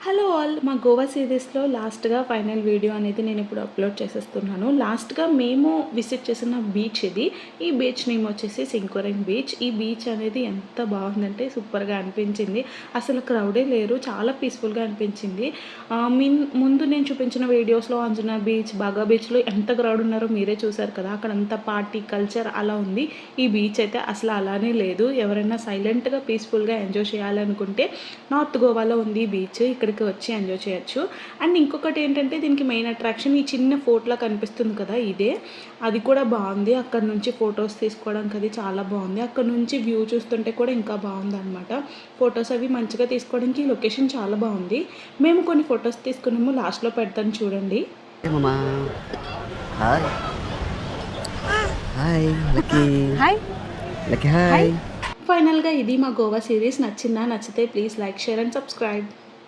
Hello all, మా గోవా సిరీస్లో లాస్ట్గా ఫైనల్ వీడియో అనేది నేను ఇప్పుడు అప్లోడ్ చేసేస్తున్నాను. లాస్ట్గా మేము విజిట్ చేసిన బీచ్ ఇది. ఈ బీచ్ నేమ్ వచ్చేసి సింకోరెంగ్ బీచ్. ఈ బీచ్ అనేది ఎంత బాగుందంటే సూపర్గా అనిపించింది. అసలు క్రౌడే లేరు, చాలా పీస్ఫుల్గా అనిపించింది. ముందు నేను చూపించిన వీడియోస్లో అంజనా బీచ్, బాగా బీచ్లో ఎంత క్రౌడ్ ఉన్నారో మీరే చూసారు కదా. అక్కడ అంతా పార్టీ కల్చర్ అలా ఉంది. ఈ బీచ్ అయితే అసలు అలానే లేదు. ఎవరైనా సైలెంట్గా పీస్ఫుల్గా ఎంజాయ్ చేయాలనుకుంటే నార్త్ గోవాలో ఉంది ఈ బీచ్. ఇక్కడికి వచ్చి ఎంజాయ్ చేయొచ్చు. అండ్ ఇంకొకటి ఏంటంటే దీనికి మెయిన్ అట్రాక్షన్ ఈ చిన్న ఫోర్ట్లా కనిపిస్తుంది కదా, ఇదే. అది కూడా బాగుంది. అక్కడ నుంచి ఫొటోస్ తీసుకోవడానికి అది చాలా బాగుంది. అక్కడ నుంచి వ్యూ చూస్తుంటే కూడా ఇంకా బాగుంది అనమాట. ఫొటోస్ అవి మంచిగా తీసుకోవడానికి ఈ లొకేషన్ చాలా బాగుంది. మేము కొన్ని ఫొటోస్ తీసుకున్నాము, లాస్ట్లో పెడతాను చూడండి. ఫైనల్గా ఇది మా గోవా సిరీస్. నచ్చిందా? నచ్చితే please like, share and subscribe.